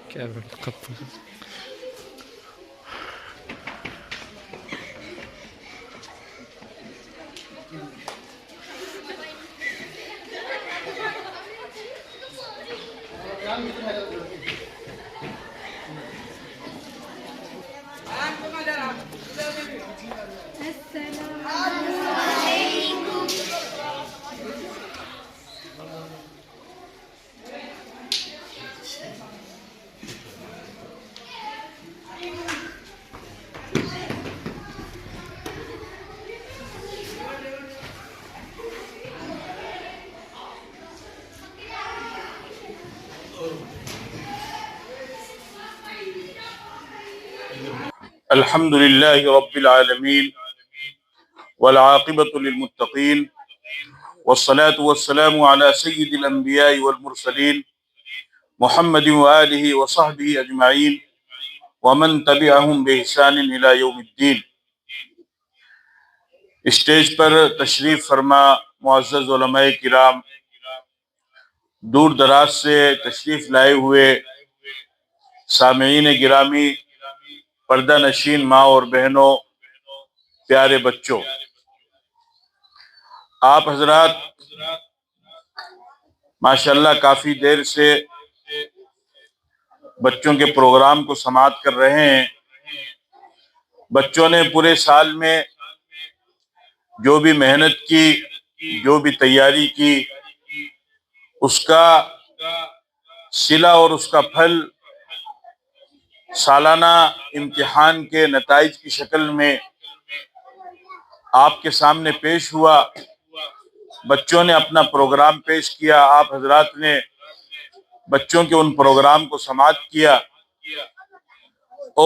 Gel böyle kapı. الحمد لله رب العالمين والعاقبة للمتقين والصلاة والسلام على سيد الأنبياء والمرسلين محمد وآله وصحبه أجمعين ومن تبعهم بإحسان إلى يوم الدين۔ اسٹیج پر تشریف فرما معزز علماء کرام، دور دراز سے تشریف لائے ہوئے سامعین گرامی، پردہ نشین ماں اور بہنوں، پیارے بچوں، آپ حضرات ماشاءاللہ کافی دیر سے بچوں کے پروگرام کو سماعت کر رہے ہیں۔ بچوں نے پورے سال میں جو بھی محنت کی، جو بھی تیاری کی، اس کا صلہ اور اس کا پھل سالانہ امتحان کے نتائج کی شکل میں آپ کے سامنے پیش ہوا۔ بچوں نے اپنا پروگرام پیش کیا، آپ حضرات نے بچوں کے ان پروگرام کو سماعت کیا،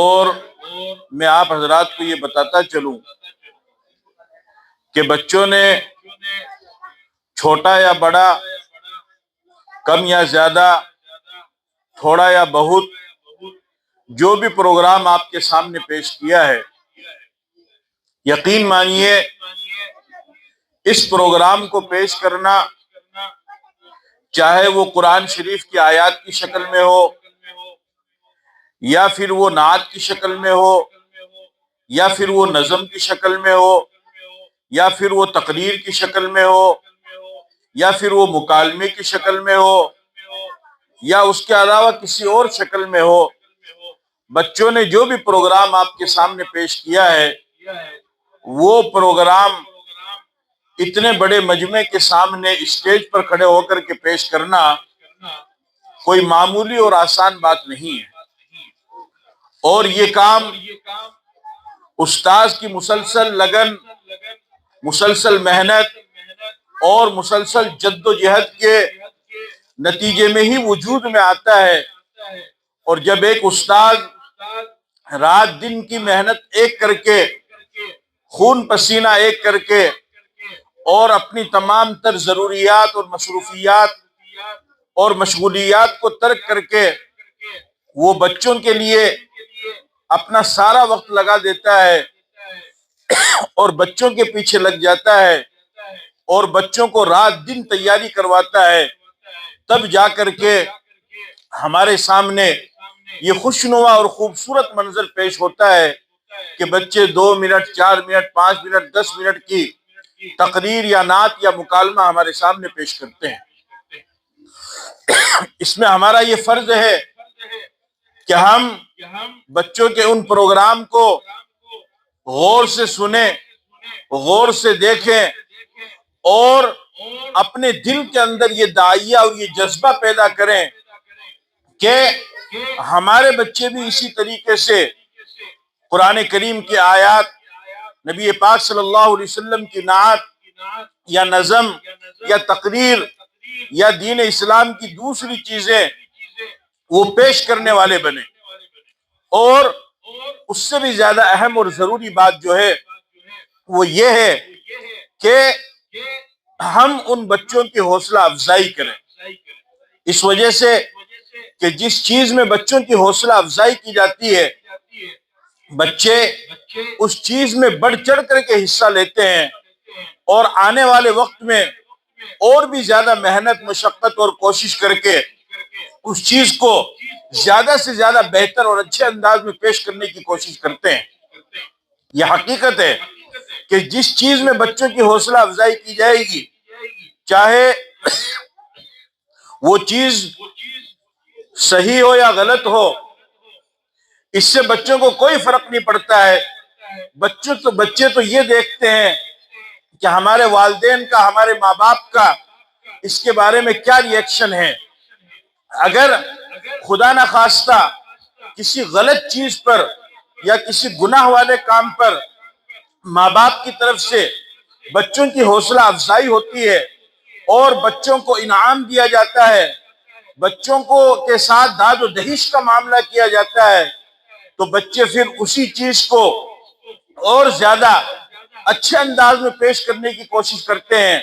اور میں آپ حضرات کو یہ بتاتا چلوں کہ بچوں نے چھوٹا یا بڑا، کم یا زیادہ، تھوڑا یا بہت، جو بھی پروگرام آپ کے سامنے پیش کیا ہے، یقین مانیے اس پروگرام کو پیش کرنا، چاہے وہ قرآن شریف کی آیات کی شکل میں ہو، یا پھر وہ نعت کی شکل میں ہو، یا پھر وہ نظم کی شکل میں ہو، یا پھر وہ تقریر کی شکل میں ہو، یا پھر وہ مکالمے کی شکل میں ہو، یا اس کے علاوہ کسی اور شکل میں ہو، بچوں نے جو بھی پروگرام آپ کے سامنے پیش کیا ہے، وہ پروگرام اتنے بڑے مجمع کے سامنے اسٹیج پر کھڑے ہو کر کے پیش کرنا کوئی معمولی اور آسان بات نہیں ہے، اور یہ کام استاذ کی مسلسل لگن، مسلسل محنت اور مسلسل جد و جہد کے نتیجے میں ہی وجود میں آتا ہے۔ اور جب ایک استاذ رات دن کی محنت ایک کر کے، خون پسینہ ایک کر کے، اور اپنی تمام تر ضروریات اور مصروفیات اور مشغولیات کو ترک کر کے وہ بچوں کے لیے اپنا سارا وقت لگا دیتا ہے اور بچوں کے پیچھے لگ جاتا ہے اور بچوں کو رات دن تیاری کرواتا ہے، تب جا کر کے ہمارے سامنے یہ خوشنما اور خوبصورت منظر پیش ہوتا ہے کہ بچے 2 منٹ، 4 منٹ، 5 منٹ، 10 منٹ کی تقریر یا نعت یا مکالمہ ہمارے سامنے پیش کرتے ہیں۔ اس میں ہمارا یہ فرض ہے کہ ہم بچوں کے ان پروگرام کو غور سے سنیں، غور سے دیکھیں، اور اپنے دل کے اندر یہ داعیہ اور یہ جذبہ پیدا کریں کہ ہمارے بچے بھی اسی طریقے سے قرآن کریم کی آیات، نبی پاک صلی اللہ علیہ وسلم کی نعت یا نظم یا تقریر یا دین اسلام کی دوسری چیزیں وہ پیش کرنے والے بنے۔ اور اس سے بھی زیادہ اہم اور ضروری بات جو ہے وہ یہ ہے کہ ہم ان بچوں کی حوصلہ افزائی کریں، اس وجہ سے کہ جس چیز میں بچوں کی حوصلہ افزائی کی جاتی ہے بچے اس چیز میں بڑھ چڑھ کر کے حصہ لیتے ہیں، اور آنے والے وقت میں اور بھی زیادہ محنت مشقت اور کوشش کر کے اس چیز کو زیادہ سے زیادہ بہتر اور اچھے انداز میں پیش کرنے کی کوشش کرتے ہیں۔ یہ حقیقت ہے کہ جس چیز میں بچوں کی حوصلہ افزائی کی جائے گی، چاہے وہ چیز صحیح ہو یا غلط ہو، اس سے بچوں کو کوئی فرق نہیں پڑتا ہے۔ بچے تو یہ دیکھتے ہیں کہ ہمارے والدین کا، ہمارے ماں باپ کا اس کے بارے میں کیا ری ایکشن ہے۔ اگر خدا نخواستہ کسی غلط چیز پر یا کسی گناہ والے کام پر ماں باپ کی طرف سے بچوں کی حوصلہ افزائی ہوتی ہے اور بچوں کو انعام دیا جاتا ہے، بچوں کو کے ساتھ داد و دہیش کا معاملہ کیا جاتا ہے، تو بچے پھر اسی چیز کو اور زیادہ اچھے انداز میں پیش کرنے کی کوشش کرتے ہیں،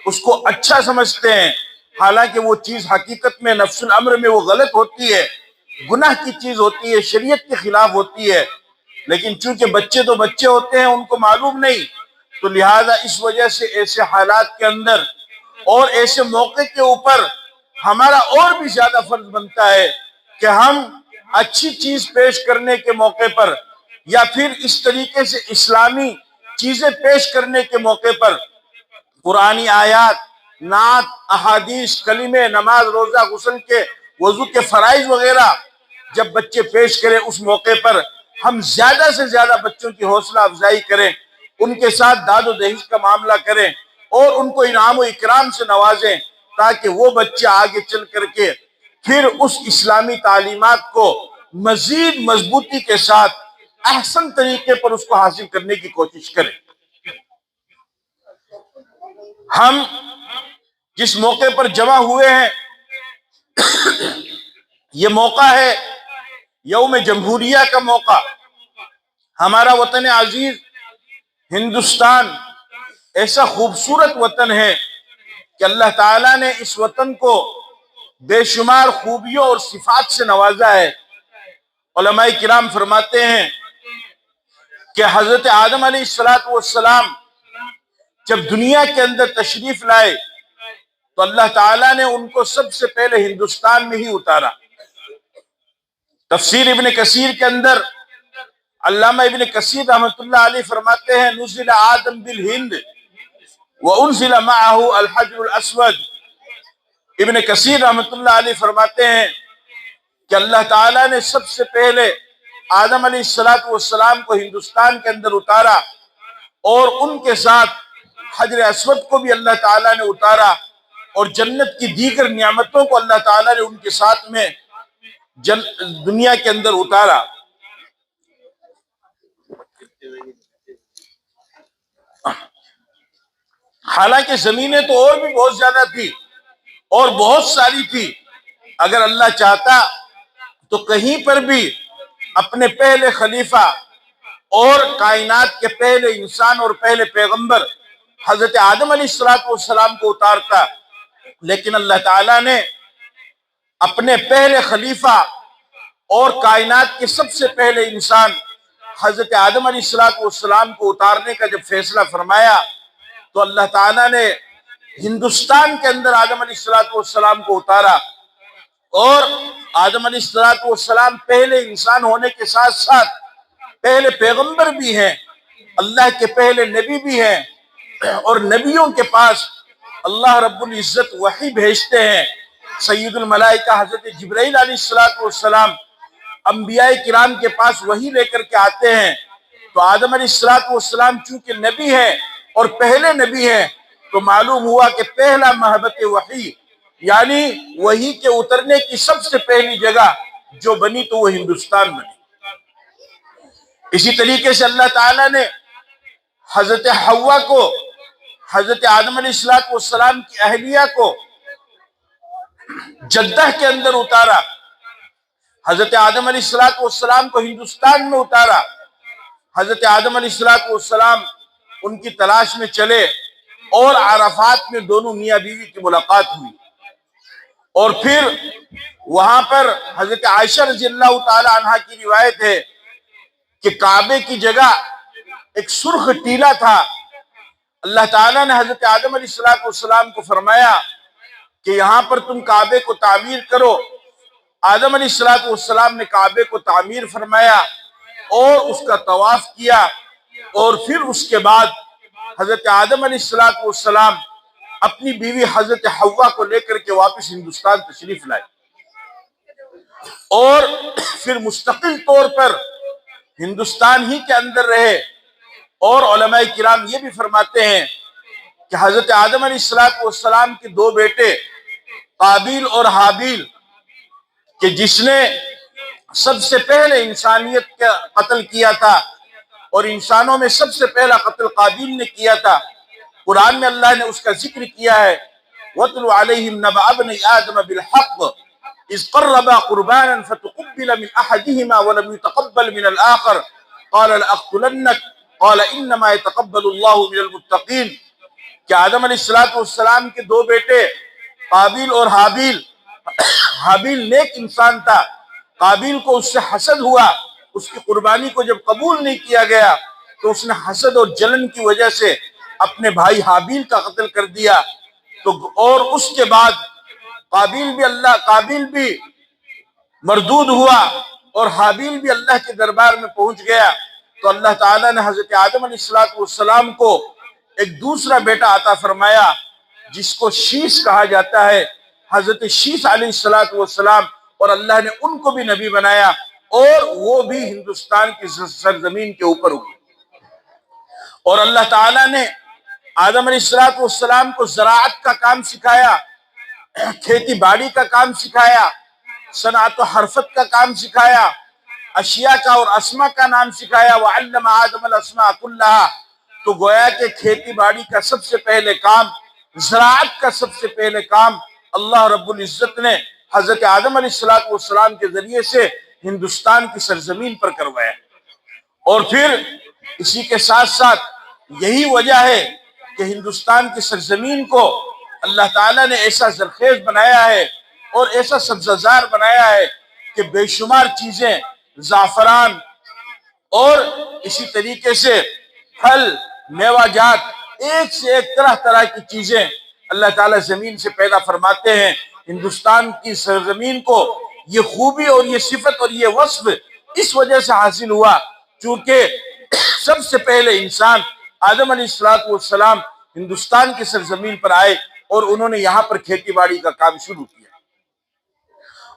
اس کو اچھا سمجھتے ہیں، حالانکہ وہ چیز حقیقت میں نفس الامر میں وہ غلط ہوتی ہے، گناہ کی چیز ہوتی ہے، شریعت کے خلاف ہوتی ہے، لیکن چونکہ بچے تو بچے ہوتے ہیں، ان کو معلوم نہیں، تو لہذا اس وجہ سے ایسے حالات کے اندر اور ایسے موقع کے اوپر ہمارا اور بھی زیادہ فرض بنتا ہے کہ ہم اچھی چیز پیش کرنے کے موقع پر یا پھر اس طریقے سے اسلامی چیزیں پیش کرنے کے موقع پر قرآنی آیات، نعت، احادیث، کلمے، نماز، روزہ، غسل کے، وضو کے فرائض وغیرہ جب بچے پیش کریں، اس موقع پر ہم زیادہ سے زیادہ بچوں کی حوصلہ افزائی کریں، ان کے ساتھ داد و دہیش کا معاملہ کریں اور ان کو انعام و اکرام سے نوازیں، تاکہ وہ بچے آگے چل کر کے پھر اس اسلامی تعلیمات کو مزید مضبوطی کے ساتھ احسن طریقے پر اس کو حاصل کرنے کی کوشش کریں۔ ہم جس موقع پر جمع ہوئے ہیں، یہ موقع ہے یوم جمہوریہ کا موقع۔ ہمارا وطن عزیز ہندوستان ایسا خوبصورت وطن ہے کہ اللہ تعالیٰ نے اس وطن کو بے شمار خوبیوں اور صفات سے نوازا ہے۔ علماء کرام فرماتے ہیں کہ حضرت آدم علیہ السلام جب دنیا کے اندر تشریف لائے تو اللہ تعالیٰ نے ان کو سب سے پہلے ہندوستان میں ہی اتارا۔ تفسیر ابن کثیر کے اندر علامہ ابن کثیر رحمۃ اللہ علیہ فرماتے ہیں نزل آدم بالہند وانزل معه الحجر الاسود۔ ابن کثیر رحمۃ اللہ علیہ فرماتے ہیں کہ اللہ تعالیٰ نے سب سے پہلے آدم علیہ السلام کو ہندوستان کے اندر اتارا اور ان کے ساتھ حجر اسود کو بھی اللہ تعالیٰ نے اتارا، اور جنت کی دیگر نعمتوں کو اللہ تعالیٰ نے ان کے ساتھ میں دنیا کے اندر اتارا۔ حالانکہ زمینیں تو اور بھی بہت زیادہ تھی اور بہت ساری تھی، اگر اللہ چاہتا تو کہیں پر بھی اپنے پہلے خلیفہ اور کائنات کے پہلے انسان اور پہلے پیغمبر حضرت آدم علیہ السلام کو اتارتا، لیکن اللہ تعالیٰ نے اپنے پہلے خلیفہ اور کائنات کے سب سے پہلے انسان حضرت آدم علیہ السلام کو اتارنے کا جب فیصلہ فرمایا تو اللہ تعالیٰ نے ہندوستان کے اندر آدم علیہ السلام کو اتارا، اور آدم علیہ السلام پہلے انسان ہونے کے ساتھ ساتھ پہلے پیغمبر بھی ہیں، اللہ کے پہلے نبی بھی ہیں، اور نبیوں کے پاس اللہ رب العزت وحی بھیجتے ہیں۔ سید الملائکہ حضرت جبرائیل علیہ السلام انبیاء کرام کے پاس وحی لے کر کے آتے ہیں، تو آدم علیہ السلام چونکہ نبی ہیں اور پہلے نبی ہیں، تو معلوم ہوا کہ پہلا محبت وحی یعنی وحی کے اترنے کی سب سے پہلی جگہ جو بنی تو وہ ہندوستان بنی۔ اسی طریقے سے اللہ تعالیٰ نے حضرت حوا کو، حضرت آدم علیہ السلام کی اہلیہ کو جدہ کے اندر اتارا، حضرت آدم علیہ السلام کو ہندوستان میں اتارا۔ حضرت آدم علیہ السلام ان کی تلاش میں چلے اور عرفات میں دونوں میاں بیوی کی ملاقات ہوئی، اور پھر وہاں پر حضرت عائشہ رضی اللہ تعالی عنہا کی روایت ہے کہ کعبے کی جگہ ایک سرخ ٹیلا تھا۔ اللہ تعالیٰ نے حضرت آدم علیہ السلام کو فرمایا کہ یہاں پر تم کعبے کو تعمیر کرو۔ آدم علیہ السلام نے کعبے کو تعمیر فرمایا اور اس کا طواف کیا، اور پھر اس کے بعد حضرت آدم علیہ السلام اپنی بیوی حضرت حوا کو لے کر کے واپس ہندوستان تشریف لائے، اور پھر مستقل طور پر ہندوستان ہی کے اندر رہے۔ اور علماء کرام یہ بھی فرماتے ہیں کہ حضرت آدم علیہ السلام کے دو بیٹے قابیل اور حابیل، کہ جس نے سب سے پہلے انسانیت کا قتل کیا تھا، اور انسانوں میں سب سے پہلا قتل قابیل نے کیا تھا، قرآن میں اللہ نے اس کا ذکر کیا ہے، وَاتْلُ عَلَيْهِمْ نَبَأَ ابْنَيْ آدَمَ بِالْحَقِّ إِذْ قَرَّبَا قُرْبَانًا فَتُقُبِّلَ مِنْ أَحَدِهِمَا وَلَمْ يُتَقَبَّلْ مِنَ الْآخَرِ قَالَ لَأَقْتُلَنَّكَ قَالَ إِنَّمَا يَتَقَبَّلُ اللَّهُ مِنَ الْمُتَّقِينَ۔ کہ آدم علیہ السلام کے دو بیٹے قابیل اور حابیل، حابیل نیک انسان تھا، قابیل کو اس سے حسد ہوا، اس کی قربانی کو جب قبول نہیں کیا گیا تو اس نے حسد اور جلن کی وجہ سے اپنے بھائی حابیل کا قتل کر دیا۔ تو اور اس کے بعد قابیل بھی مردود ہوا اور حابیل بھی اللہ کے دربار میں پہنچ گیا۔ تو اللہ تعالیٰ نے حضرت آدم علیہ السلام کو ایک دوسرا بیٹا عطا فرمایا جس کو شیش کہا جاتا ہے، حضرت شیش علیہ السلام، اور اللہ نے ان کو بھی نبی بنایا، اور وہ بھی ہندوستان کی سرزمین کے اوپر ہوئے۔ اور اللہ تعالیٰ نے آدم علیہ السلام کو زراعت کا کام سکھایا، کھیتی باڑی کا کام سکھایا، صنعت و حرفت کا کام سکھایا، اشیاء کا اور اسما کا نام سکھایا، وَعَلَّمَ آدَمَ الْأَسْمَاءَ كُلَّهَا۔ تو گویا کہ کھیتی باڑی کا سب سے پہلے کام، زراعت کا سب سے پہلے کام اللہ رب العزت نے حضرت آدم علیہ السلام کے ذریعے سے ہندوستان کی سرزمین پر کروایا۔ اور پھر اسی کے ساتھ ساتھ یہی وجہ ہے کہ ہندوستان کی سرزمین کو اللہ تعالیٰ نے ایسا زرخیز بنایا ہے اور ایسا سبززار بنایا ہے کہ بے شمار چیزیں، زعفران اور اسی طریقے سے پھل، میوہ جات، ایک سے ایک طرح طرح کی چیزیں اللہ تعالیٰ زمین سے پیدا فرماتے ہیں۔ ہندوستان کی سرزمین کو یہ خوبی اور یہ صفت اور یہ وصف اس وجہ سے حاصل ہوا چونکہ سب سے پہلے انسان آدم علیہ السلام ہندوستان کی سرزمین پر آئے اور انہوں نے یہاں پر کھیتی باڑی کا کام شروع کیا۔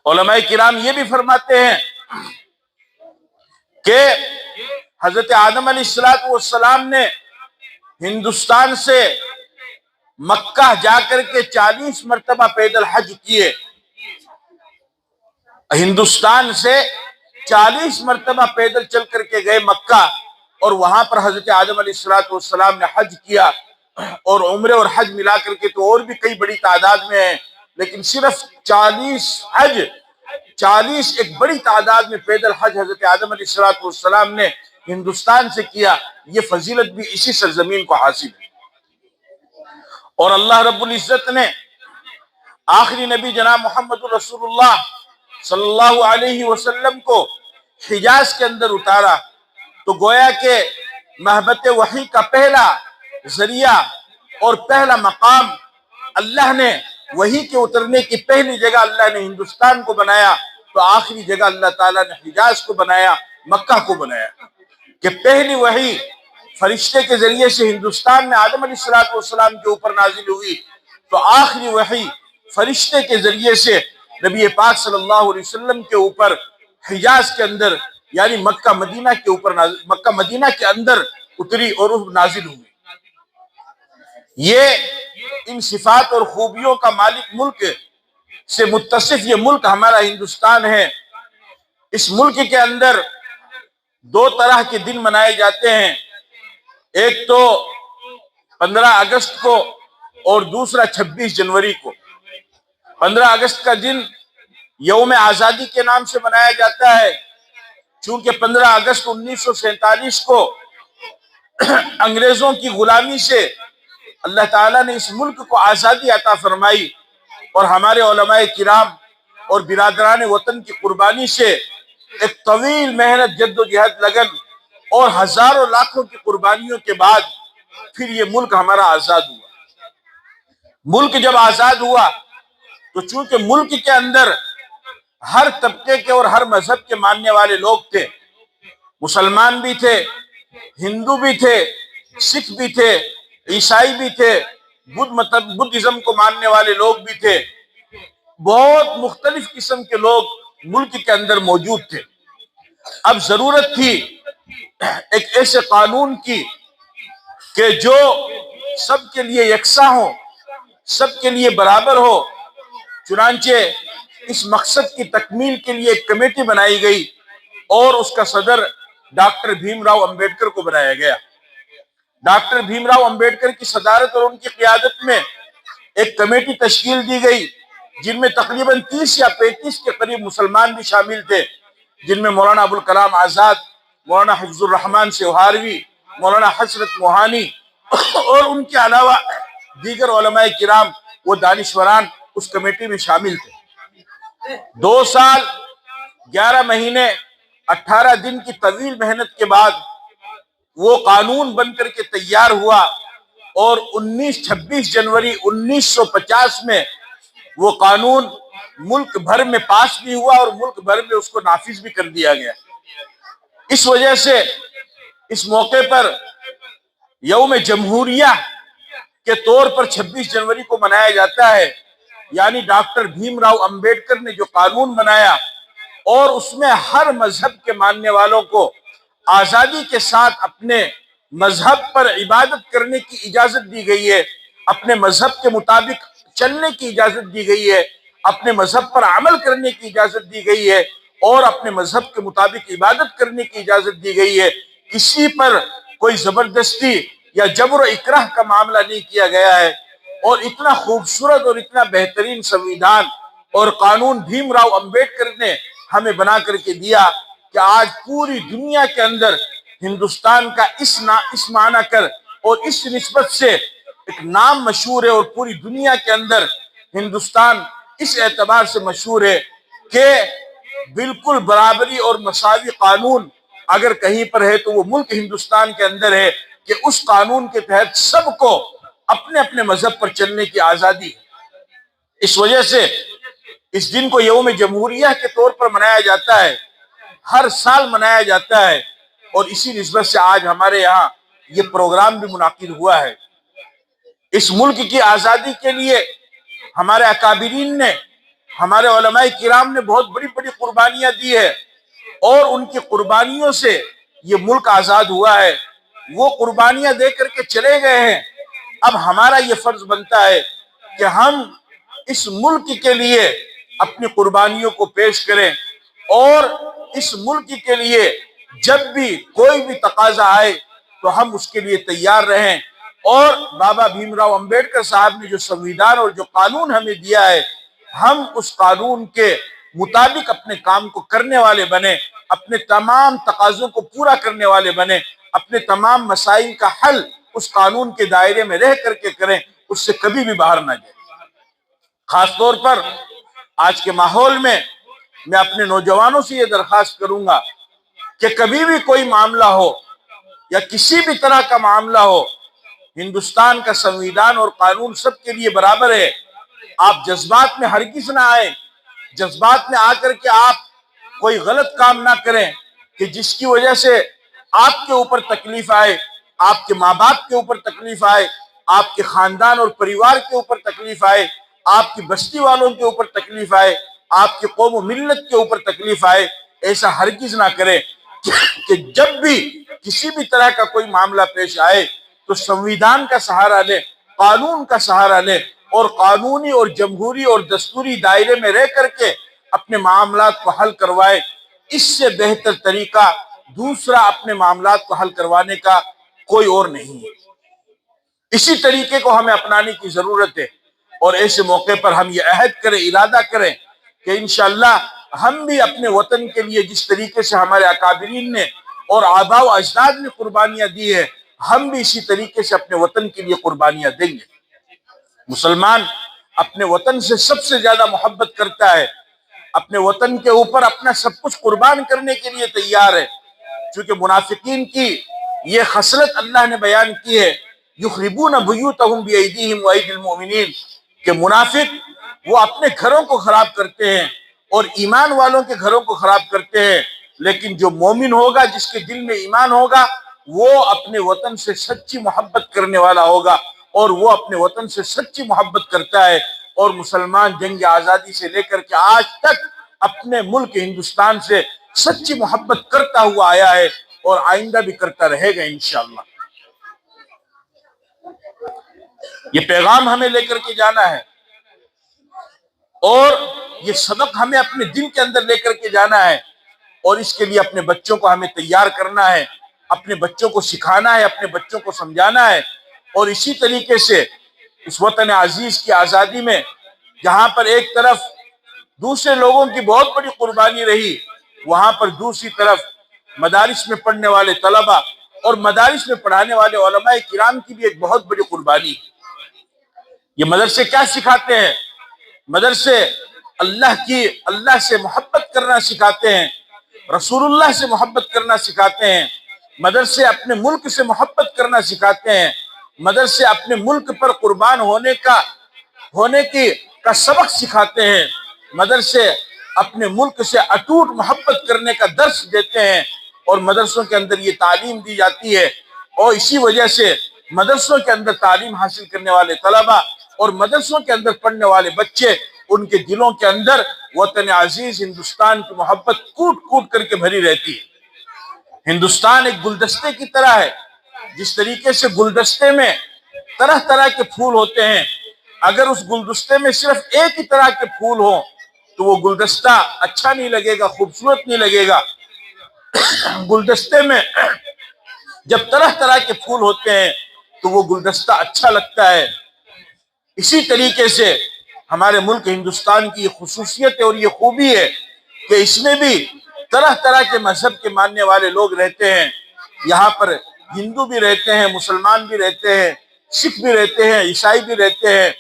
علماء کرام یہ بھی فرماتے ہیں کہ حضرت آدم علیہ السلام نے ہندوستان سے مکہ جا کر کے 40 مرتبہ پیدل حج کیے، ہندوستان سے 40 مرتبہ پیدل چل کر کے گئے مکہ، اور وہاں پر حضرت آدم علیہ السلام نے حج کیا، اور عمرے اور حج ملا کر کے تو اور بھی کئی بڑی تعداد میں ہیں، لیکن صرف 40 ایک بڑی تعداد میں پیدل حج حضرت آدم علیہ السلام نے ہندوستان سے کیا۔ یہ فضیلت بھی اسی سرزمین کو حاصل ہے۔ اور اللہ رب العزت نے آخری نبی جناب محمد رسول اللہ صلی اللہ علیہ وسلم کو حجاز کے اندر اتارا، تو گویا کہ محبت وحی کا پہلا ذریعہ اور پہلا مقام اللہ نے، وحی کے اترنے کی پہلی جگہ اللہ نے ہندوستان کو بنایا، تو آخری جگہ اللہ تعالیٰ نے حجاز کو بنایا، مکہ کو بنایا، کہ پہلی وحی فرشتے کے ذریعے سے ہندوستان میں آدم علیہ السلام کے اوپر نازل ہوئی، تو آخری وحی فرشتے کے ذریعے سے نبی پاک صلی اللہ علیہ وسلم کے اوپر حجاز کے اندر یعنی مکہ مدینہ کے اوپر مکہ مدینہ کے اندر اتری اور نازل ہوئی۔ یہ ان صفات اور خوبیوں کا مالک ملک سے متصف یہ ملک ہمارا ہندوستان ہے۔ اس ملک کے اندر 2 طرح کے دن منائے جاتے ہیں، ایک تو 15 اگست کو اور دوسرا 26 جنوری کو۔ 15 اگست کا دن یوم آزادی کے نام سے منایا جاتا ہے، چونکہ 15 اگست 1947 کو انگریزوں کی غلامی سے اللہ تعالیٰ نے اس ملک کو آزادی عطا فرمائی، اور ہمارے علماء کرام اور برادران وطن کی قربانی سے ایک طویل محنت، جد و جہد، لگن اور ہزاروں لاکھوں کی قربانیوں کے بعد پھر یہ ملک ہمارا آزاد ہوا۔ ملک جب آزاد ہوا تو چونکہ ملک کے اندر ہر طبقے کے اور ہر مذہب کے ماننے والے لوگ تھے، مسلمان بھی تھے، ہندو بھی تھے، سکھ بھی تھے، عیسائی بھی تھے، بدھزم کو ماننے والے لوگ بھی تھے، بہت مختلف قسم کے لوگ ملک کے اندر موجود تھے۔ اب ضرورت تھی ایک ایسے قانون کی کہ جو سب کے لیے یکساں ہو، سب کے لیے برابر ہو۔ چنانچہ اس مقصد کی تکمیل کے لیے ایک کمیٹی بنائی گئی اور اس کا صدر ڈاکٹر بھیم راؤ امبیڈکر کو بنایا گیا۔ ڈاکٹر بھیم راؤ امبیڈکر کی صدارت اور ان کی قیادت میں ایک کمیٹی تشکیل دی گئی، جن میں تقریباً 30 یا 35 کے قریب مسلمان بھی شامل تھے، جن میں مولانا ابوالکلام آزاد، مولانا حفظ الرحمان سیوہاروی، مولانا حسرت موہانی اور ان کے علاوہ دیگر علماء کرام و دانشوران اس کمیٹی میں شامل تھے۔ 2 سال 11 مہینے 18 دن کی طویل محنت کے بعد وہ قانون بن کر کے تیار ہوا، اور 26 جنوری 1950 میں وہ قانون ملک بھر میں پاس بھی ہوا اور ملک بھر میں اس کو نافذ بھی کر دیا گیا۔ اس وجہ سے اس موقع پر یوم جمہوریہ کے طور پر 26 جنوری کو منایا جاتا ہے، یعنی ڈاکٹر بھیم راؤ امبیڈکر نے جو قانون بنایا اور اس میں ہر مذہب کے ماننے والوں کو آزادی کے ساتھ اپنے مذہب پر عبادت کرنے کی اجازت دی گئی ہے، اپنے مذہب کے مطابق چلنے کی اجازت دی گئی ہے، اپنے مذہب پر عمل کرنے کی اجازت دی گئی ہے، اور اپنے مذہب کے مطابق عبادت کرنے کی اجازت دی گئی ہے۔ کسی پر کوئی زبردستی یا جبر و اکراہ کا معاملہ نہیں کیا گیا ہے، اور اتنا خوبصورت اور اتنا بہترین سنویدھان اور قانون بھیم راؤ امبیڈکر نے ہمیں بنا کر کے دیا کہ آج پوری دنیا کے اندر ہندوستان کا اس معنی کر اور اس نسبت سے ایک نام مشہور ہے، اور پوری دنیا کے اندر ہندوستان اس اعتبار سے مشہور ہے کہ بالکل برابری اور مساوی قانون اگر کہیں پر ہے تو وہ ملک ہندوستان کے اندر ہے، کہ اس قانون کے تحت سب کو اپنے اپنے مذہب پر چلنے کی آزادی ہے۔ اس وجہ سے اس دن کو یوم جمہوریہ کے طور پر منایا جاتا ہے، ہر سال منایا جاتا ہے، اور اسی نسبت سے آج ہمارے یہاں یہ پروگرام بھی منعقد ہوا ہے۔ اس ملک کی آزادی کے لیے ہمارے اکابرین نے، ہمارے علماء کرام نے بہت بڑی بڑی قربانیاں دی ہے، اور ان کی قربانیوں سے یہ ملک آزاد ہوا ہے۔ وہ قربانیاں دے کر کے چلے گئے ہیں۔ اب ہمارا یہ فرض بنتا ہے کہ ہم اس ملک کے لیے اپنی قربانیوں کو پیش کریں، اور اس ملک کے لیے جب بھی کوئی بھی تقاضا آئے تو ہم اس کے لیے تیار رہیں، اور بابا بھیم راؤ امبیڈکر صاحب نے جو سنویدھان اور جو قانون ہمیں دیا ہے، ہم اس قانون کے مطابق اپنے کام کو کرنے والے بنیں، اپنے تمام تقاضوں کو پورا کرنے والے بنیں، اپنے تمام مسائل کا حل اس قانون کے دائرے میں رہ کر کے کریں، اس سے کبھی بھی باہر نہ جائیں۔ خاص طور پر آج کے ماحول میں میں اپنے نوجوانوں سے یہ درخواست کروں گا کہ کبھی بھی کوئی معاملہ ہو یا کسی بھی طرح کا معاملہ ہو، ہندوستان کا سنویدھان اور قانون سب کے لیے برابر ہے۔ آپ جذبات میں ہرگز نہ آئیں، جذبات میں آ کر کے آپ کوئی غلط کام نہ کریں کہ جس کی وجہ سے آپ کے اوپر تکلیف آئے، آپ کے ماں باپ کے اوپر تکلیف آئے، آپ کے خاندان اور پریوار کے اوپر تکلیف آئے، آپ کی بستی والوں کے اوپر تکلیف آئے، آپ کے قوم و ملت کے اوپر تکلیف آئے۔ ایسا ہرگز نہ کریں کہ جب بھی کسی بھی طرح کا کوئی معاملہ پیش آئے تو سنویدھان کا سہارا لیں، قانون کا سہارا لیں، اور قانونی اور جمہوری اور دستوری دائرے میں رہ کر کے اپنے معاملات کو حل کروائے۔ اس سے بہتر طریقہ دوسرا اپنے معاملات کو حل کروانے کا کوئی اور نہیں ہے۔ اسی طریقے کو ہمیں اپنانے کی ضرورت ہے، اور ایسے موقع پر ہم یہ عہد کریں، ارادہ کریں کہ انشاءاللہ ہم بھی اپنے وطن کے لیے جس طریقے سے ہمارے اکابرین نے اور آباء و اجداد نے قربانیاں دی ہے، ہم بھی اسی طریقے سے اپنے وطن کے لیے قربانیاں دیں گے۔ مسلمان اپنے وطن سے سب سے زیادہ محبت کرتا ہے، اپنے وطن کے اوپر اپنا سب کچھ قربان کرنے کے لیے تیار ہے۔ چونکہ منافقین کی یہ خصلت اللہ نے بیان کی ہے، یخربون بیوتہم بایدیہم وایدی المؤمنین، کہ منافق وہ اپنے گھروں کو خراب کرتے ہیں اور ایمان والوں کے گھروں کو خراب کرتے ہیں، لیکن جو مومن ہوگا، جس کے دل میں ایمان ہوگا، وہ اپنے وطن سے سچی محبت کرنے والا ہوگا، اور وہ اپنے وطن سے سچی محبت کرتا ہے۔ اور مسلمان جنگ آزادی سے لے کر کے آج تک اپنے ملک ہندوستان سے سچی محبت کرتا ہوا آیا ہے، اور آئندہ بھی کرتا رہے گا انشاءاللہ۔ یہ پیغام ہمیں لے کر کے جانا ہے، اور یہ سبق ہمیں اپنے دل کے اندر لے کر کے جانا ہے، اور اس کے لیے اپنے بچوں کو ہمیں تیار کرنا ہے، اپنے بچوں کو سکھانا ہے، اپنے بچوں کو سمجھانا ہے۔ اور اسی طریقے سے اس وطن عزیز کی آزادی میں جہاں پر ایک طرف دوسرے لوگوں کی بہت بڑی قربانی رہی، وہاں پر دوسری طرف مدارس میں پڑھنے والے طلبہ اور مدارس میں پڑھانے والے علماء کرام کی بھی ایک بہت بڑی قربانی۔ یہ مدرسے کیا سکھاتے ہیں؟ مدرسے اللہ سے محبت کرنا سکھاتے ہیں، رسول اللہ سے محبت کرنا سکھاتے ہیں، مدرسے اپنے ملک سے محبت کرنا سکھاتے ہیں، مدرسے اپنے ملک پر قربان ہونے کا سبق سکھاتے ہیں، مدرسے اپنے ملک سے اٹوٹ محبت کرنے کا درس دیتے ہیں، اور مدرسوں کے اندر یہ تعلیم دی جاتی ہے۔ اور اسی وجہ سے مدرسوں کے اندر تعلیم حاصل کرنے والے طلبہ اور مدرسوں کے اندر پڑھنے والے بچے، ان کے دلوں کے اندر وطن عزیز ہندوستان کی محبت کوٹ کوٹ کر کے بھری رہتی ہے۔ ہندوستان ایک گلدستے کی طرح ہے، جس طریقے سے گلدستے میں طرح طرح کے پھول ہوتے ہیں، اگر اس گلدستے میں صرف ایک ہی طرح کے پھول ہوں تو وہ گلدستہ اچھا نہیں لگے گا، خوبصورت نہیں لگے گا۔ گلدستے میں جب طرح طرح کے پھول ہوتے ہیں تو وہ گلدستہ اچھا لگتا ہے۔ اسی طریقے سے ہمارے ملک ہندوستان کی یہ خصوصیت ہے اور یہ خوبی ہے کہ اس میں بھی طرح طرح کے مذہب کے ماننے والے لوگ رہتے ہیں۔ یہاں پر ہندو بھی رہتے ہیں، مسلمان بھی رہتے ہیں، سکھ بھی رہتے ہیں، عیسائی بھی رہتے ہیں،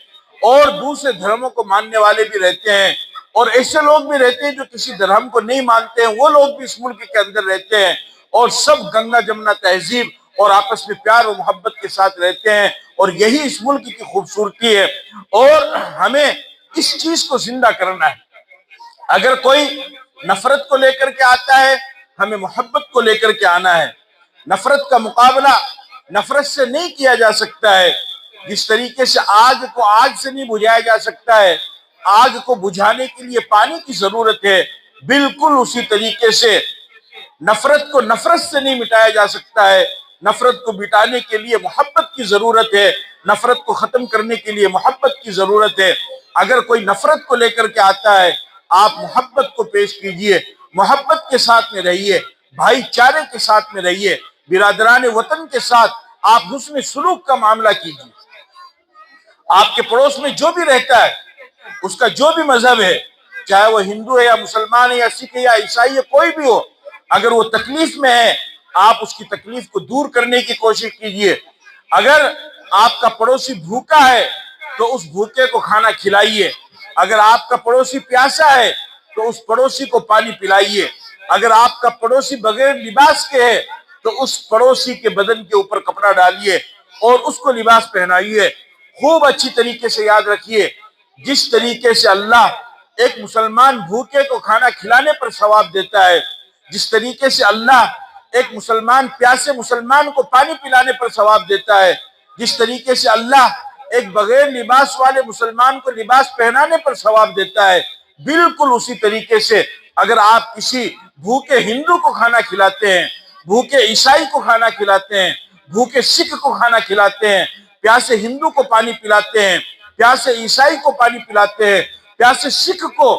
اور دوسرے دھرموں کو ماننے والے بھی رہتے ہیں، اور ایسے لوگ بھی رہتے ہیں جو کسی دھرم کو نہیں مانتے ہیں، وہ لوگ بھی اس ملک کے اندر رہتے ہیں، اور سب گنگا جمنا تہذیب اور آپس میں پیار و محبت کے ساتھ رہتے ہیں، اور یہی اس ملک کی خوبصورتی ہے۔ اور ہمیں اس چیز کو زندہ کرنا ہے۔ اگر کوئی نفرت کو لے کر کے آتا ہے، ہمیں محبت کو لے کر کے آنا ہے۔ نفرت کا مقابلہ نفرت سے نہیں کیا جا سکتا ہے۔ جس طریقے سے آگ کو آگ سے نہیں بجھایا جا سکتا ہے، آگ کو بجھانے کے لیے پانی کی ضرورت ہے، بالکل اسی طریقے سے نفرت کو نفرت سے نہیں مٹایا جا سکتا ہے۔ نفرت کو مٹانے کے لیے محبت کی ضرورت ہے، نفرت کو ختم کرنے کے لیے محبت کی ضرورت ہے۔ اگر کوئی نفرت کو لے کر کے آتا ہے، آپ محبت کو پیش کیجئے، محبت کے ساتھ میں رہیے، بھائی چارے کے ساتھ میں رہیے، برادران وطن کے ساتھ آپ حسن سلوک کا معاملہ کیجئے۔ آپ کے پڑوس میں جو بھی رہتا ہے، اس کا جو بھی مذہب ہے، چاہے وہ ہندو ہے یا مسلمان ہے یا سکھ ہے یا عیسائی ہے، کوئی بھی ہو، اگر وہ تکلیف میں ہے، آپ اس کی تکلیف کو دور کرنے کی کوشش کیجئے۔ اگر آپ کا پڑوسی بھوکا ہے تو اس بھوکے کو کھانا کھلائیے، اگر آپ کا پڑوسی پیاسا ہے تو اس پڑوسی کو پانی پلائیے، اگر آپ کا پڑوسی بغیر لباس کے ہے تو اس پڑوسی کے بدن کے اوپر کپڑا ڈالیے اور اس کو لباس پہنائیے۔ خوب اچھی طریقے سے یاد رکھیے، جس طریقے سے اللہ ایک مسلمان بھوکے کو کھانا کھلانے پر ثواب دیتا ہے، جس طریقے سے اللہ ایک مسلمان پیاسے مسلمان کو پانی پلانے پر ثواب دیتا ہے، جس طریقے سے اللہ ایک بغیر لباس والے مسلمان کو لباس پہنانے پر ثواب دیتا ہے، بالکل اسی طریقے سے اگر آپ کسی بھوکے ہندو کو کھانا کھلاتے ہیں، بھوکے عیسائی کو کھانا کھلاتے ہیں، بھوکے سکھ کو کھانا کھلاتے ہیں، پیاسے ہندو کو پانی پلاتے ہیں، پیاسے عیسائی کو پانی پلاتے ہیں، پیاسے سکھ کو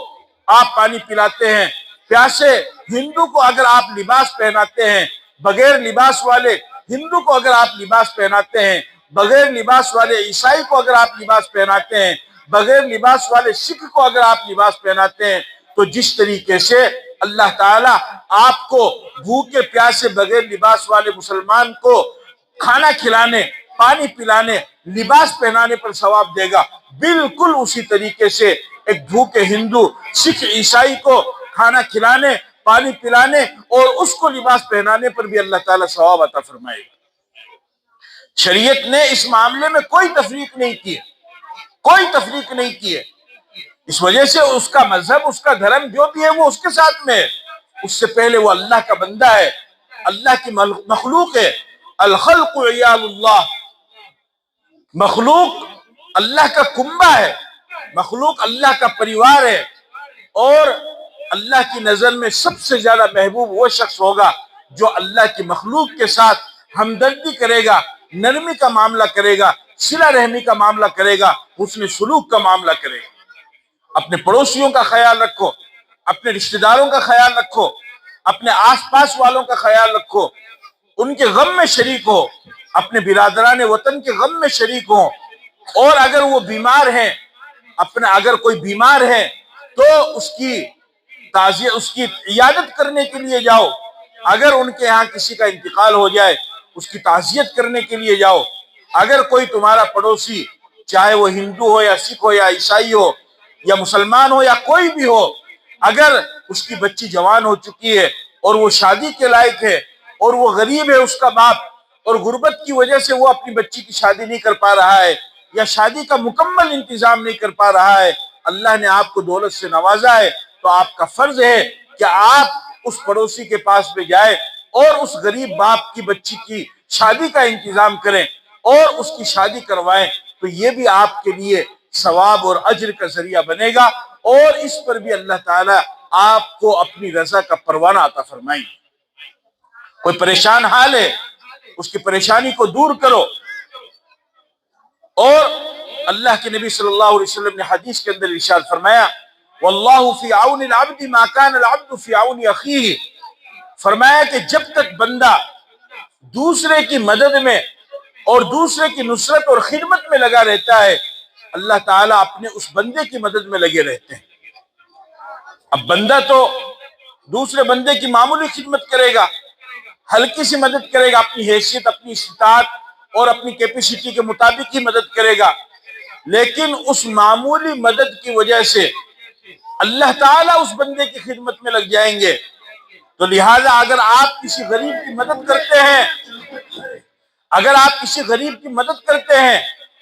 آپ پانی پلاتے ہیں، پیاسے ہندو کو اگر آپ لباس پہناتے ہیں، بغیر لباس والے ہندو کو اگر آپ لباس پہناتے ہیں، بغیر لباس والے عیسائی کو اگر آپ لباس پہناتے ہیں، بغیر لباس والے سکھ کو اگر آپ لباس پہناتے ہیں، تو جس طریقے سے اللہ تعالیٰ آپ کو بھوکے پیاسے بغیر لباس والے مسلمان کو کھانا کھلانے، پانی پلانے، لباس پہنانے پر ثواب دے گا، بالکل اسی طریقے سے ایک بھوکے ہندو، سکھ، عیسائی کو کھانا کھلانے، پانی پلانے اور اس کو لباس پہنانے پر بھی اللہ تعالیٰ ثواب عطا فرمائے گا۔ شریعت نے اس معاملے میں کوئی تفریق نہیں کی ہے، کوئی تفریق نہیں کی ہے۔ اس وجہ سے اس کا مذہب، اس کا دھرم جو بھی ہے وہ اس کے ساتھ میں ہے۔ اس سے پہلے وہ اللہ کا بندہ ہے، اللہ کی مخلوق ہے۔ الخلق عیال اللہ، مخلوق اللہ کا کنبہ ہے، مخلوق اللہ کا پریوار ہے، اور اللہ کی نظر میں سب سے زیادہ محبوب وہ شخص ہوگا جو اللہ کی مخلوق کے ساتھ ہمدردی کرے گا، نرمی کا معاملہ کرے گا، صلہ رحمی کا معاملہ کرے گا، حسن سلوک کا معاملہ کرے گا۔ اپنے پڑوسیوں کا خیال رکھو، اپنے رشتہ داروں کا خیال رکھو، اپنے آس پاس والوں کا خیال رکھو، ان کے غم میں شریک ہو، اپنے برادران وطن کے غم میں شریک ہو، اور اگر وہ بیمار ہیں، اگر کوئی بیمار ہے تو اس کی تعزیت، اس کی عیادت کرنے کے لیے جاؤ۔ اگر ان کے ہاں کسی کا انتقال ہو جائے اس کی تعزیت کرنے کے لیے جاؤ۔ اگر کوئی تمہارا پڑوسی، چاہے وہ ہندو ہو یا سکھ ہو یا عیسائی ہو یا مسلمان ہو یا کوئی بھی ہو، اگر اس کی بچی جوان ہو چکی ہے اور وہ شادی کے لائق ہے اور وہ غریب ہے، اس کا باپ، اور غربت کی وجہ سے وہ اپنی بچی کی شادی نہیں کر پا رہا ہے یا شادی کا مکمل انتظام نہیں کر پا رہا ہے، اللہ نے آپ کو دولت سے نوازا ہے، تو آپ کا فرض ہے کہ آپ اس پڑوسی کے پاس میں جائیں اور اس غریب باپ کی بچی کی شادی کا انتظام کریں اور اس کی شادی کروائیں، تو یہ بھی آپ کے لیے ثواب اور اجر کا ذریعہ بنے گا، اور اس پر بھی اللہ تعالیٰ آپ کو اپنی رضا کا پروانہ عطا فرمائیں گے۔ کوئی پریشان حال ہے، اس کی پریشانی کو دور کرو۔ اور اللہ کے نبی صلی اللہ علیہ وسلم نے حدیث کے اندر ارشاد فرمایا، واللہ فی عون العبد ما کان العبد فی عون اخیہ، فرمایا کہ جب تک بندہ دوسرے کی مدد میں اور دوسرے کی نصرت اور خدمت میں لگا رہتا ہے، اللہ تعالیٰ اپنے اس بندے کی مدد میں لگے رہتے ہیں۔ اب بندہ تو دوسرے بندے کی معمولی خدمت کرے گا، ہلکی سی مدد کرے گا، اپنی حیثیت، اپنی استطاعت اور اپنی کیپیسٹی کے مطابق ہی مدد کرے گا، لیکن اس معمولی مدد کی وجہ سے اللہ تعالیٰ اس بندے کی خدمت میں لگ جائیں گے۔ تو لہٰذا اگر آپ کسی غریب کی مدد کرتے ہیں، اگر آپ کسی غریب کی مدد کرتے ہیں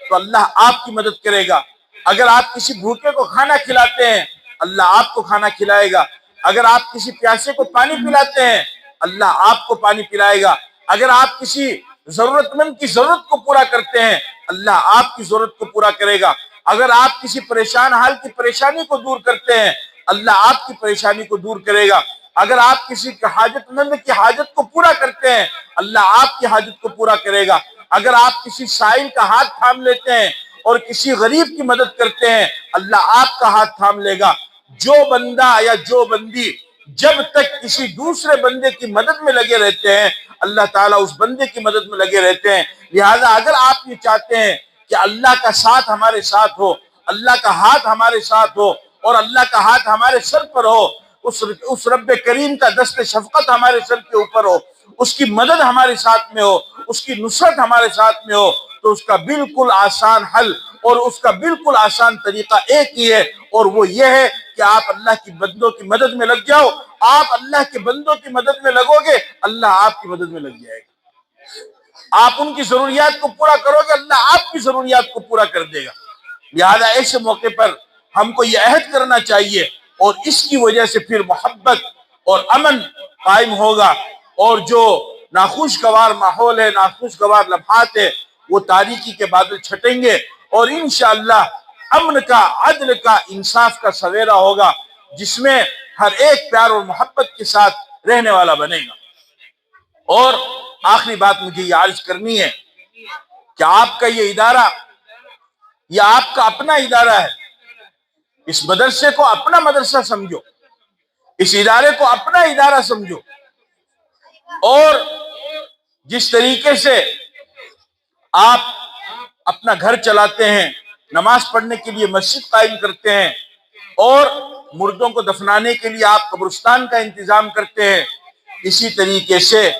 تو اللہ آپ کی مدد کرے گا۔ اگر آپ کسی بھوکے کو کھانا کھلاتے ہیں اللہ آپ کو کھانا کھلائے گا۔ اگر آپ کسی پیاسے کو پانی پلاتے ہیں اللہ آپ کو پانی پلائے گا۔ اگر آپ کسی ضرورت مند کی ضرورت کو پورا کرتے ہیں اللہ آپ کی ضرورت کو پورا کرے گا۔ اگر آپ کسی پریشان حال کی پریشانی کو دور کرتے ہیں اللہ آپ کی پریشانی کو دور کرے گا۔ اگر آپ کسی حاجت مند کی حاجت کو پورا کرتے ہیں اللہ آپ کی حاجت کو پورا کرے گا۔ اگر آپ کسی سائل کا ہاتھ تھام لیتے ہیں اور کسی غریب کی مدد کرتے ہیں اللہ آپ کا ہاتھ تھام لے گا۔ جو بندہ یا جو بندی جب تک کسی دوسرے بندے کی مدد میں لگے رہتے ہیں اللہ تعالیٰ اس بندے کی مدد میں لگے رہتے ہیں۔ لہٰذا اگر آپ یہ چاہتے ہیں کہ اللہ کا ساتھ ہمارے ساتھ ہو، اللہ کا ہاتھ ہمارے ساتھ ہو اور اللہ کا ہاتھ ہمارے سر پر ہو، اس رب کریم کا دست شفقت ہمارے سر کے اوپر ہو، اس کی مدد ہمارے ساتھ میں ہو، اس کی نصرت ہمارے ساتھ میں ہو، تو اس کا بالکل آسان حل اور اس کا بالکل آسان طریقہ ایک ہی ہے، اور وہ یہ ہے کہ آپ اللہ کی بندوں کی مدد میں لگ جاؤ۔ آپ اللہ کے بندوں کی مدد میں لگو گے اللہ آپ کی مدد میں لگ جائے گا۔ آپ ان کی ضروریات کو پورا کرو گے اللہ آپ کی ضروریات کو پورا کر دے گا۔ لہذا ایسے موقع پر ہم کو یہ عہد کرنا چاہیے، اور اس کی وجہ سے پھر محبت اور امن قائم ہوگا، اور جو ناخوشگوار ماحول ہے، ناخوشگوار لمحات ہے، وہ تاریکی کے بادل چھٹیں گے، اور انشاءاللہ امن کا، عدل کا، انصاف کا سویرا ہوگا، جس میں ہر ایک پیار اور محبت کے ساتھ رہنے والا بنے گا۔ اور آخری بات مجھے یہ عرض کرنی ہے کہ آپ کا یہ ادارہ، یہ آپ کا اپنا ادارہ ہے۔ اس مدرسے کو اپنا مدرسہ سمجھو، اس ادارے کو اپنا ادارہ سمجھو، اور جس طریقے سے آپ اپنا گھر چلاتے ہیں، نماز پڑھنے کے لیے مسجد قائم کرتے ہیں، اور مردوں کو دفنانے کے لیے آپ قبرستان کا انتظام کرتے ہیں، اسی طریقے سے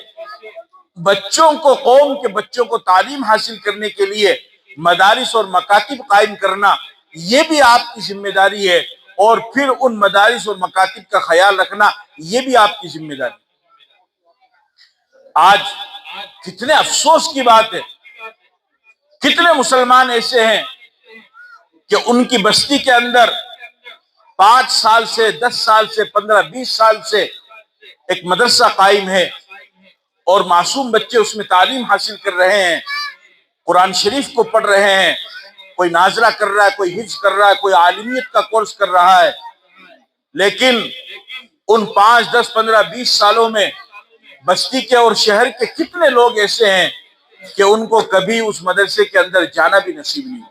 بچوں کو، قوم کے بچوں کو تعلیم حاصل کرنے کے لیے مدارس اور مکاتب قائم کرنا، یہ بھی آپ کی ذمہ داری ہے، اور پھر ان مدارس اور مکاتب کا خیال رکھنا، یہ بھی آپ کی ذمہ داری۔ آج کتنے افسوس کی بات ہے، کتنے مسلمان ایسے ہیں کہ ان کی بستی کے اندر 5 سال سے، 10 سال سے، 15 20 سال سے ایک مدرسہ قائم ہے، اور معصوم بچے اس میں تعلیم حاصل کر رہے ہیں، قرآن شریف کو پڑھ رہے ہیں، کوئی ناظرہ کر رہا ہے، کوئی حفظ کر رہا ہے، کوئی عالمیت کا کورس کر رہا ہے، لیکن ان 5 10 15 20 سالوں میں بستی کے اور شہر کے کتنے لوگ ایسے ہیں کہ ان کو کبھی اس مدرسے کے اندر جانا بھی نصیب نہیں۔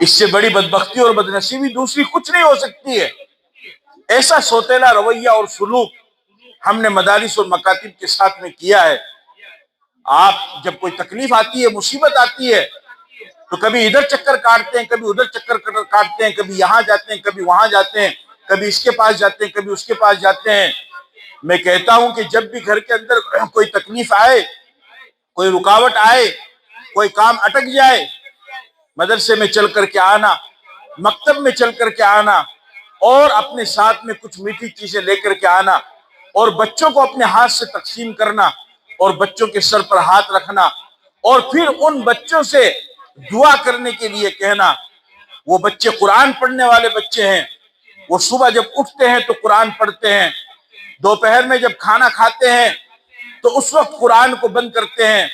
اس سے بڑی بدبختی اور بدنصیبی دوسری کچھ نہیں ہو سکتی ہے۔ ایسا سوتیلا رویہ اور سلوک ہم نے مدارس اور مکاتب کے ساتھ میں کیا ہے۔ آپ جب کوئی تکلیف آتی ہے، مصیبت آتی ہے، تو کبھی ادھر چکر کاٹتے ہیں، کبھی ادھر چکر کاٹتے ہیں، کبھی یہاں جاتے ہیں، کبھی وہاں جاتے ہیں، کبھی اس کے پاس جاتے ہیں، کبھی اس کے پاس جاتے ہیں۔ میں کہتا ہوں کہ جب بھی گھر کے اندر کوئی تکلیف آئے، کوئی رکاوٹ آئے، کوئی کام اٹک جائے، مدرسے میں چل کر کے آنا، مکتب میں چل کر کے آنا، اور اپنے ساتھ میں کچھ میٹھی چیزیں لے کر کے آنا، اور بچوں کو اپنے ہاتھ سے تقسیم کرنا، اور بچوں کے سر پر ہاتھ رکھنا، اور پھر ان بچوں سے دعا کرنے کے لیے کہنا۔ وہ بچے قرآن پڑھنے والے بچے ہیں، وہ صبح جب اٹھتے ہیں تو قرآن پڑھتے ہیں، دوپہر میں جب کھانا کھاتے ہیں تو اس وقت قرآن کو بند کرتے ہیں،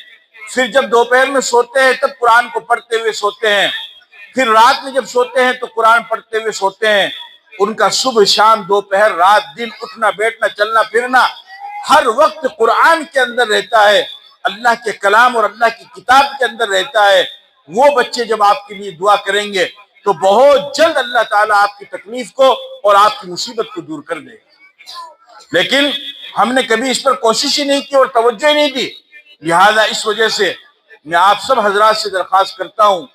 پھر جب دوپہر میں سوتے ہیں تب قرآن کو پڑھتے ہوئے سوتے ہیں، پھر رات میں جب سوتے ہیں تو قرآن پڑھتے ہوئے سوتے ہیں۔ ان کا صبح شام دوپہر رات دن اٹھنا بیٹھنا چلنا پھرنا ہر وقت قرآن کے اندر رہتا ہے، اللہ کے کلام اور اللہ کی کتاب کے اندر رہتا ہے۔ وہ بچے جب آپ کے لیے دعا کریں گے تو بہت جلد اللہ تعالیٰ آپ کی تکلیف کو اور آپ کی مصیبت کو دور کر دے گا۔ لیکن ہم نے کبھی اس پر کوشش ہی نہیں کی اور توجہ ہی نہیں دی، لہذا اس وجہ سے میں آپ سب حضرات سے درخواست کرتا ہوں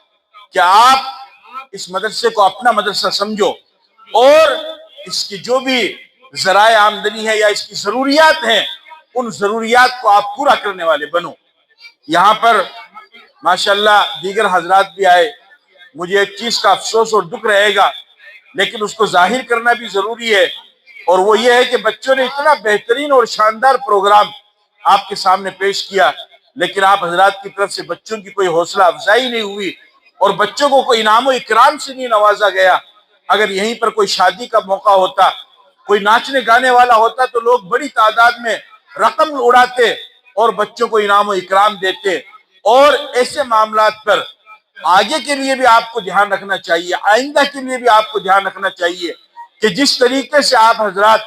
کہ آپ اس مدرسے کو اپنا مدرسہ سمجھو، اور اس کی جو بھی ذرائع آمدنی ہے یا اس کی ضروریات ہیں، ان ضروریات کو آپ پورا کرنے والے بنو۔ یہاں پر ماشاءاللہ دیگر حضرات بھی آئے، مجھے ایک چیز کا افسوس اور دکھ رہے گا، لیکن اس کو ظاہر کرنا بھی ضروری ہے، اور وہ یہ ہے کہ بچوں نے اتنا بہترین اور شاندار پروگرام آپ کے سامنے پیش کیا، لیکن آپ حضرات کی طرف سے بچوں کی کوئی حوصلہ افزائی نہیں ہوئی، اور بچوں کو کوئی انعام و اکرام سے نہیں نوازا گیا۔ اگر یہیں پر کوئی شادی کا موقع ہوتا، کوئی ناچنے گانے والا ہوتا، تو لوگ بڑی تعداد میں رقم اڑاتے اور بچوں کو انعام و اکرام دیتے۔ اور ایسے معاملات پر آگے کے لیے بھی آپ کو دھیان رکھنا چاہیے، آئندہ کے لیے بھی آپ کو دھیان رکھنا چاہیے کہ جس طریقے سے آپ حضرات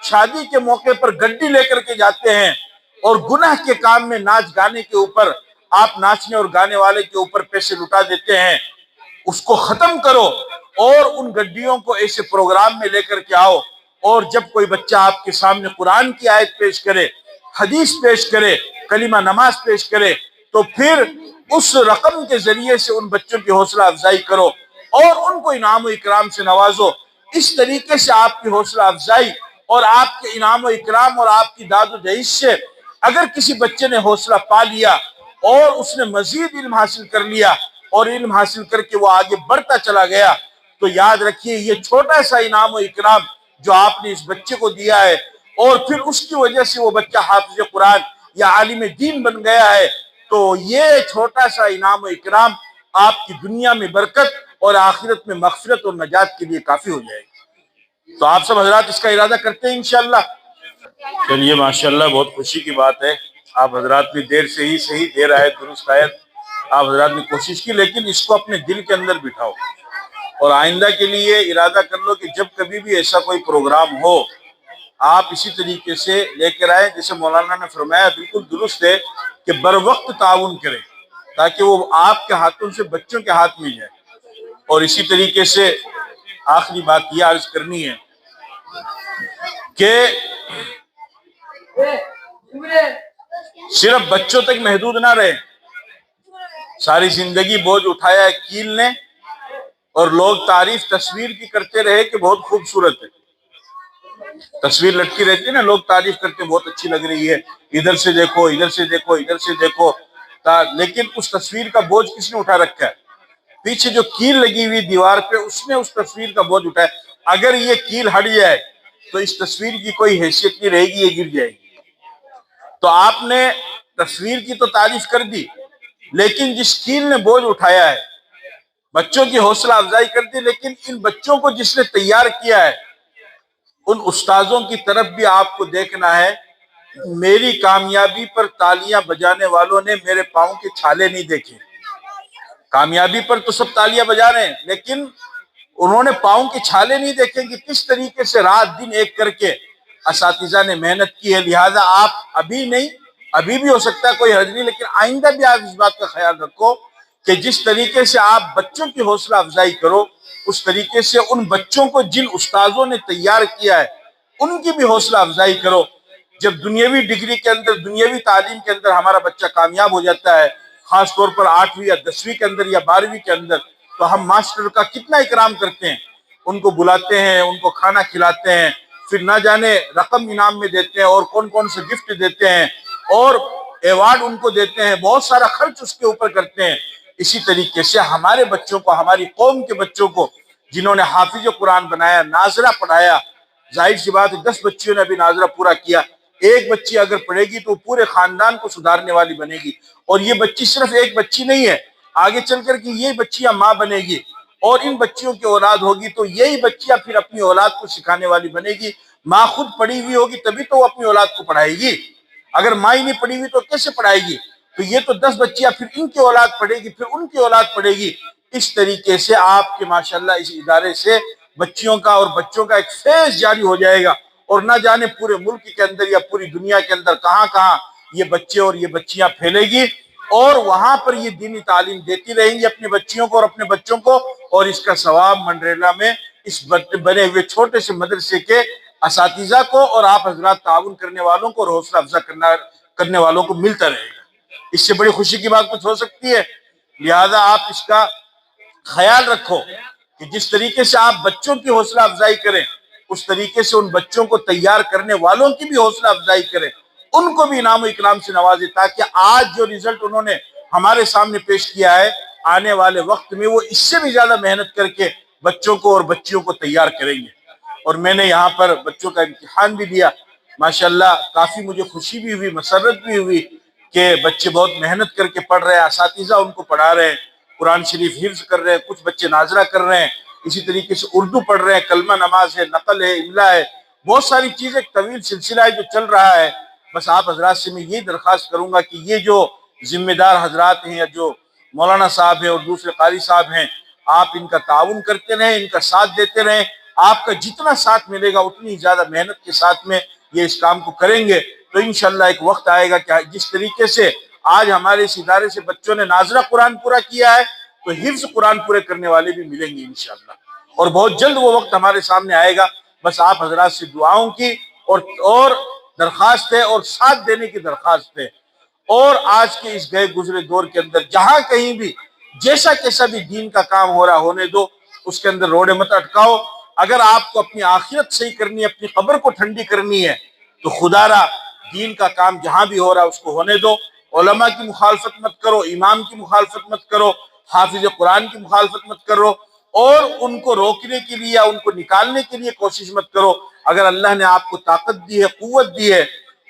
شادی کے موقع پر گڈی لے کر کے جاتے ہیں اور گناہ کے کام میں ناچ گانے کے اوپر آپ ناچنے اور گانے والے کے اوپر پیسے لٹا دیتے ہیں، اس کو ختم کرو، اور ان گڈیوں کو ایسے پروگرام میں لے کر کے آؤ، اور جب کوئی بچہ آپ کے سامنے قرآن کی آیت پیش کرے، حدیث پیش کرے، کلمہ نماز پیش کرے، تو پھر اس رقم کے ذریعے سے ان بچوں کی حوصلہ افزائی کرو اور ان کو انعام و اکرام سے نوازو۔ اس طریقے سے آپ کی حوصلہ افزائی اور آپ کے انعام و اکرام اور آپ کی داد و دہیش سے اگر کسی بچے نے حوصلہ پا لیا اور اس نے مزید علم حاصل کر لیا اور علم حاصل کر کے وہ آگے بڑھتا چلا گیا، تو یاد رکھیے یہ چھوٹا سا انعام و اکرام جو آپ نے اس بچے کو دیا ہے، اور پھر اس کی وجہ سے وہ بچہ حافظ قرآن یا عالم دین بن گیا ہے، تو یہ چھوٹا سا انعام و اکرام آپ کی دنیا میں برکت اور آخرت میں مغفرت اور نجات کے لیے کافی ہو جائے گی۔ تو آپ سب حضرات اس کا ارادہ کرتے ہیں انشاءاللہ؟ چلیے ماشاءاللہ، بہت خوشی کی بات ہے، آپ حضرات نے دیر سے ہی صحیح، دیر آئے درست آیت، آپ حضرات نے کوشش کی، لیکن اس کو اپنے دل کے اندر بٹھاؤ، اور آئندہ کے لیے ارادہ کر لو کہ جب کبھی بھی ایسا کوئی پروگرام ہو آپ اسی طریقے سے لے کر آئیں، جیسے مولانا نے فرمایا بالکل درست ہے کہ بر وقت تعاون کریں تاکہ وہ آپ کے ہاتھوں سے بچوں کے ہاتھ میں جائے۔ اور اسی طریقے سے آخری بات یہ عرض کرنی ہے کہ صرف بچوں تک محدود نہ رہے، ساری زندگی بوجھ اٹھایا ہے کیل نے، اور لوگ تعریف تصویر کی کرتے رہے کہ بہت خوبصورت ہے، تصویر لٹکی رہتی ہے نا، لوگ تعریف کرتے ہیں بہت اچھی لگ رہی ہے، ادھر سے دیکھو، ادھر سے دیکھو، ادھر سے دیکھو، لیکن اس تصویر کا بوجھ کس نے اٹھا رکھا ہے؟ پیچھے جو کیل لگی ہوئی دیوار پہ، اس نے اس تصویر کا بوجھ اٹھایا۔ اگر یہ کیل ہٹ جائے تو اس تصویر کی کوئی حیثیت نہیں رہے گی، یہ گر جائے گی۔ تو آپ نے تصویر کی تو تعریف کر دی، لیکن جس کیل نے بوجھ اٹھایا ہے، بچوں کی حوصلہ افزائی کر دی، لیکن ان بچوں کو جس نے تیار کیا ہے، ان استاذوں کی طرف بھی آپ کو دیکھنا ہے۔ میری کامیابی پر تالیاں بجانے والوں نے میرے پاؤں کے چھالے نہیں دیکھے۔ کامیابی پر تو سب تالیاں بجا رہے ہیں، لیکن انہوں نے پاؤں کے چھالے نہیں دیکھے کہ کس طریقے سے رات دن ایک کر کے اساتذہ نے محنت کی ہے۔ لہٰذا آپ ابھی نہیں، ابھی بھی ہو سکتا ہے کوئی حرج نہیں، لیکن آئندہ بھی آپ اس بات کا خیال رکھو کہ جس طریقے سے آپ بچوں کی حوصلہ افزائی کرو، اس طریقے سے ان بچوں کو جن استاذوں نے تیار کیا ہے ان کی بھی حوصلہ افزائی کرو۔ جب دنیاوی ڈگری کے اندر، دنیاوی تعلیم کے اندر ہمارا بچہ کامیاب ہو جاتا ہے، خاص طور پر 8ویں یا 10ویں کے اندر یا 12ویں کے اندر، تو ہم ماسٹر کا کتنا اکرام کرتے ہیں، ان کو بلاتے ہیں، ان کو کھانا کھلاتے ہیں، پھر نہ جانے رقم انعام میں دیتے ہیں اور کون کون سے گفٹ دیتے ہیں اور ایوارڈ ان کو دیتے ہیں، بہت سارا خرچ اس کے اوپر کرتے ہیں۔ اسی طریقے سے ہمارے بچوں کو، ہماری قوم کے بچوں کو جنہوں نے حافظ قرآن بنایا، ناظرہ پڑھایا، ظاہر سی بات ہے 10 بچیوں نے ابھی ناظرہ پورا کیا، ایک بچی اگر پڑھے گی تو پورے خاندان کو سدھارنے والی بنے گی، اور یہ بچی صرف ایک بچی نہیں ہے، آگے چل کر کے یہ بچیاں ماں بنے گی، اور ان بچیوں کی اولاد ہوگی تو یہی بچیاں پھر اپنی اولاد کو سکھانے والی بنے گی۔ ماں خود پڑھی ہوئی ہوگی تبھی تو وہ اپنی اولاد کو پڑھائے گی، اگر ماں ہی نہیں پڑھی ہوئی تو کیسے پڑھائے گی؟ تو یہ تو 10 بچیاں، پھر ان کی اولاد پڑھے گی، پھر ان کی اولاد پڑھے گی۔ اس طریقے سے آپ کے ماشاءاللہ اس ادارے سے بچیوں کا اور بچوں کا ایک فیض جاری ہو جائے گا، اور نہ جانے پورے ملک کے اندر یا پوری دنیا کے اندر کہاں کہاں یہ بچے اور یہ بچیاں پھیلے گی، اور وہاں پر یہ دینی تعلیم دیتی رہیں گی اپنے بچیوں کو اور اپنے بچوں کو، اور اس کا ثواب منڈریلا میں اس بنے ہوئے چھوٹے سے مدرسے کے اساتذہ کو اور آپ حضرات تعاون کرنے والوں کو اور حوصلہ افزا کرنے والوں کو ملتا رہے گا۔ اس سے بڑی خوشی کی بات کچھ ہو سکتی ہے؟ لہذا آپ اس کا خیال رکھو کہ جس طریقے سے آپ بچوں کی حوصلہ افزائی کریں، اس طریقے سے ان بچوں کو تیار کرنے والوں کی بھی حوصلہ افزائی کریں، ان کو بھی انعام و اکرام سے نوازے، تاکہ آج جو رزلٹ انہوں نے ہمارے سامنے پیش کیا ہے، آنے والے وقت میں وہ اس سے بھی زیادہ محنت کر کے بچوں کو اور بچیوں کو تیار کریں گے۔ اور میں نے یہاں پر بچوں کا امتحان بھی دیا، ماشاءاللہ کافی مجھے خوشی بھی ہوئی، مسرت بھی ہوئی کہ بچے بہت محنت کر کے پڑھ رہے ہیں، اساتذہ ان کو پڑھا رہے ہیں، قرآن شریف حفظ کر رہے ہیں، کچھ بچے ناظرہ کر رہے ہیں، اسی طریقے سے اردو پڑھ رہے ہیں، کلمہ نماز ہے، نقل ہے، املا ہے، بہت ساری چیزیں، طویل سلسلہ ہے جو چل رہا ہے۔ بس آپ حضرات سے میں یہی درخواست کروں گا کہ یہ جو ذمہ دار حضرات ہیں، یا جو مولانا صاحب ہیں اور دوسرے قاری صاحب ہیں، آپ ان کا تعاون کرتے رہیں، ان کا ساتھ دیتے رہیں۔ آپ کا جتنا ساتھ ملے گا اتنی زیادہ محنت کے ساتھ میں یہ اس کام کو کریں گے تو انشاءاللہ ایک وقت آئے گا کہ جس طریقے سے آج ہمارے اس ادارے سے بچوں نے ناظرہ قرآن پورا کیا ہے، تو حفظ قرآن پورے کرنے والے بھی ملیں گے انشاءاللہ، اور بہت جلد وہ وقت ہمارے سامنے آئے گا۔ بس آپ حضرات سے دعاؤں کی اور درخواست ہے، اور ساتھ دینے کی درخواست ہے، اور آج کے اس گئے گزرے دور کے اندر جہاں کہیں بھی جیسا کیسا بھی دین کا کام ہو رہا ہونے دو، اس کے اندر روڑے مت اٹکاؤ۔ اگر آپ کو اپنی آخرت صحیح کرنی ہے، اپنی قبر کو ٹھنڈی کرنی ہے، تو خدا را دین کا کام جہاں بھی ہو رہا ہے اس کو ہونے دو۔ علماء کی مخالفت مت کرو، امام کی مخالفت مت کرو، حافظ قرآن کی مخالفت مت کرو، اور ان کو روکنے کے لیے یا ان کو نکالنے کے لیے کوشش مت کرو۔ اگر اللہ نے آپ کو طاقت دی ہے، قوت دی ہے،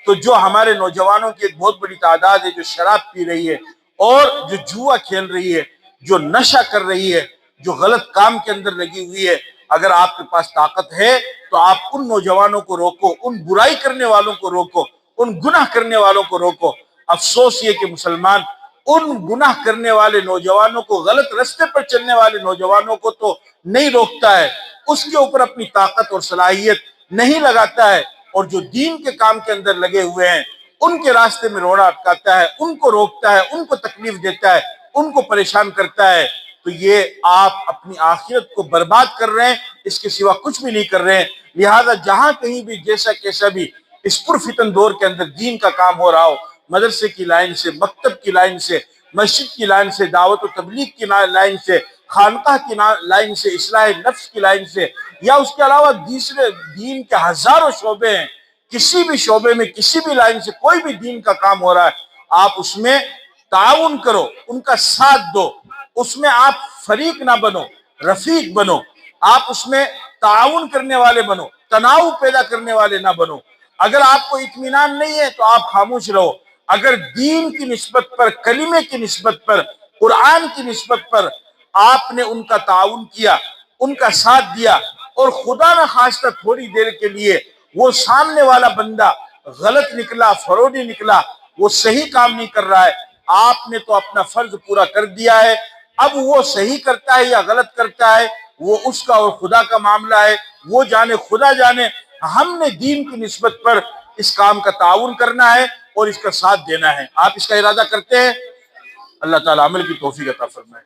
تو جو ہمارے نوجوانوں کی ایک بہت بڑی تعداد ہے جو شراب پی رہی ہے اور جو جوا کھیل رہی ہے، جو نشہ کر رہی ہے، جو غلط کام کے اندر لگی ہوئی ہے، اگر آپ کے پاس طاقت ہے تو آپ ان نوجوانوں کو روکو، ان برائی کرنے والوں کو روکو، ان گناہ کرنے والوں کو روکو۔ افسوس یہ کہ مسلمان ان گناہ کرنے والے نوجوانوں کو، غلط رستے پر چلنے والے نوجوانوں کو تو نہیں روکتا ہے، اس کے اوپر اپنی طاقت اور صلاحیت نہیں لگاتا ہے، اور جو دین کے کام کے اندر لگے ہوئے ہیں ان کے راستے میں روڑا اٹکاتا ہے، ان کو روکتا ہے، ان کو تکلیف دیتا ہے، ان کو پریشان کرتا ہے، تو یہ آپ اپنی آخرت کو برباد کر رہے ہیں، اس کے سوا کچھ بھی نہیں کر رہے ہیں۔ لہذا جہاں کہیں بھی جیسا کیسا بھی اس پرفتن دور کے اندر دین کا کام ہو رہا ہو، مدرسے کی لائن سے، مکتب کی لائن سے، مسجد کی لائن سے، دعوت و تبلیغ کی لائن سے، خانقاہ کی لائن سے، اصلاح نفس کی لائن سے، یا اس کے علاوہ دوسرے دین کے ہزاروں شعبے ہیں، کسی بھی شعبے میں کسی بھی لائن سے کوئی بھی دین کا کام ہو رہا ہے، آپ اس میں تعاون کرو، ان کا ساتھ دو، اس میں آپ فریق نہ بنو، رفیق بنو، آپ اس میں تعاون کرنے والے بنو، تناؤ پیدا کرنے والے نہ بنو۔ اگر آپ کو اطمینان نہیں ہے تو آپ خاموش رہو۔ اگر دین کی نسبت پر، کلمے کی نسبت پر، قرآن کی نسبت پر آپ نے ان کا تعاون کیا، ان کا ساتھ دیا، اور خدا نہ خواستہ تھوڑی دیر کے لیے وہ سامنے والا بندہ غلط نکلا، فروڈی نکلا، وہ صحیح کام نہیں کر رہا ہے، آپ نے تو اپنا فرض پورا کر دیا ہے۔ اب وہ صحیح کرتا ہے یا غلط کرتا ہے وہ اس کا اور خدا کا معاملہ ہے، وہ جانے، خدا جانے۔ ہم نے دین کی نسبت پر اس کام کا تعاون کرنا ہے اور اس کا ساتھ دینا ہے۔ آپ اس کا ارادہ کرتے ہیں؟ اللہ تعالیٰ عمل کی توفیق عطا فرمائے۔